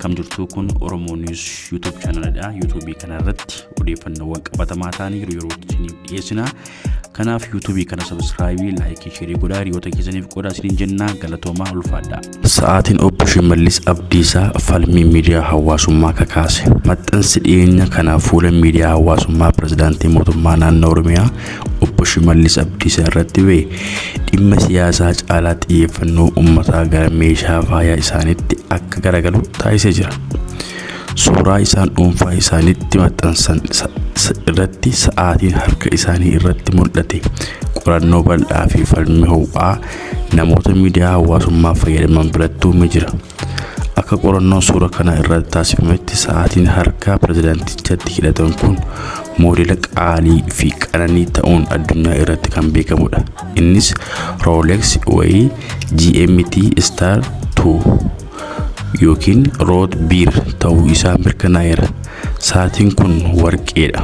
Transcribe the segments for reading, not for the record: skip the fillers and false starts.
akkam jirtu kun Oromo News YouTube channel dha. YouTube kana irratti odeeffannoowwan qabatamaa ta'anii yeroo isiniif dhiyeessina. Kanaaf YouTube kana subscribe, like, share godhaa hiriyoota keessaniif qooda isiniin jenna. Galatoomaa ulfaadha. Sa'aatiin Obbo Shimallis Abdiisaa falmii miidiyaa hawaasummaa kakaase. Maxxansi dhiyeenya kana fuula miidiyaa hawaasummaa pirezidaantii mootummaa naannoo Oromiyaa Obbo Shimallis Abdiisaa irratti ba'e dhimma siyaasaa caalaa xiyyeeffannoo uummataa gara meeshaa faayaa isaaniitti akka garagalu taasisee jira. Suuraa isaan dhuunfaa isaaniitti maxxansan irratti sa'aatiin harka isaanii irratti mul'ate qorannoo bal'aa fi falmii ho'aa namoota miidiyaa hawaasummaa fayyadaman biratti uumee jira. Akka qorannoo suura kana irratti taasifametti sa'aatiin harka pirezidaantichaatti hidhatan kun moodela qaalii fi qananii ta'uun addunyaa irratti kan beekamudha. Innis Rolex way GMT Star 2 yookiin rood biir ta'uu isaa mirkanaa'eera. Sa'aatiin kun warqeedha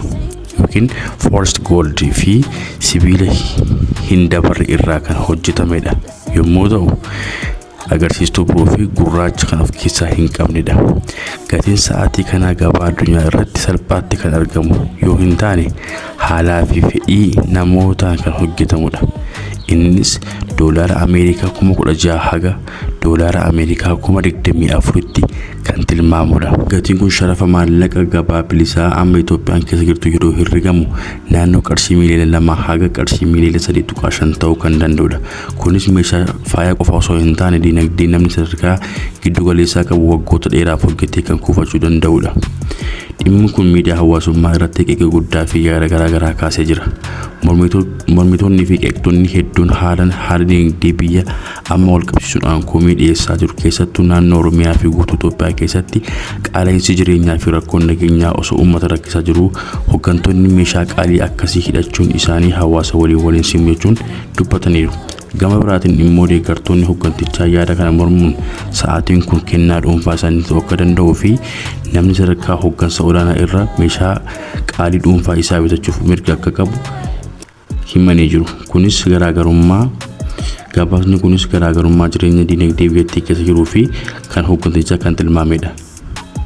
yookiin forced gold fi sibiila hin dabarre irraa kan hojjetamedha yommuu ta'u agarsiistuu biroo fi gurraacha kan of keessaa hin qabnedha. Gatiin sa'aatii kanaa gabaa addunyaa irratti salphaatti kan argamu yoo hin taane haalaa fi fedhii namootaan kan hojjetamudha. Innis doolaara Ameerikaa 16,000 haga doolaara Ameerikaa 24,000tti kan tilmaamudha. Gatiin kun sharafa maallaqa gabaa bilisaa amma Itoophiyaan keessa jirtu yeroo herregamu naannoo qarshii miliyoona 2 haga qarshii miliyoona 3.5 ta'uu kan danda'udha. Kunis meeshaa faayaa qofa osoo hin taane dinagdee namni sadarkaa giddu galeessaa qabu waggoota dheeraaf hojjetee kan kuufachuu danda'udha. Dhimmi kun miidiyaa hawaasummaa irratti qeeqa guddaa fi yaada garaa kaasee jira. Mormitoonni fi qeeqxonni hedduun haala dinagdee biyya amma wal qabsiisuudhaan komii dhiyeessaa jiru. Keessattuu naannoo Oromiyaa fi guutuu Itoophiyaa keessatti qaala'insi jireenyaa fi rakkoon nageenyaa osoo uummata rakkisaa jiru hooggantoonni meeshaa qaalii akkasii hidhachuun isaanii hawaasa waliin simmachuun dubbataniiru. Gama biraatiin immoo deeggartoonni hooggantichaa yaada kana mormuun sa'aatiin kun kennaa dhuunfaa isaanii ta'uu akka danda'uu fi namni sadarkaa hooggansa olaanaa irra meeshaa qaalii dhuunfaa isaa bitachuuf mirga akka qabu himanii jiru. Gabaasni kunis garaagarummaa jireenya dinagdee biyyattii keessa jiruu fi kan hooggantichaa kan tilmaamedha.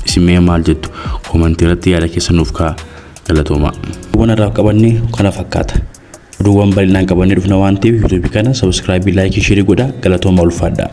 Isin maal jettu? Koomentii irratti yaada keessan nuuf kaa'aa. Galatoomaa. Wanarraa qabanne kana fakkaata. Oduuwwan balinaan qabannee dhufna waan ta'eef YouTube kana subscribe, like, share godhaa. Galatoomaa ulfaadhaa.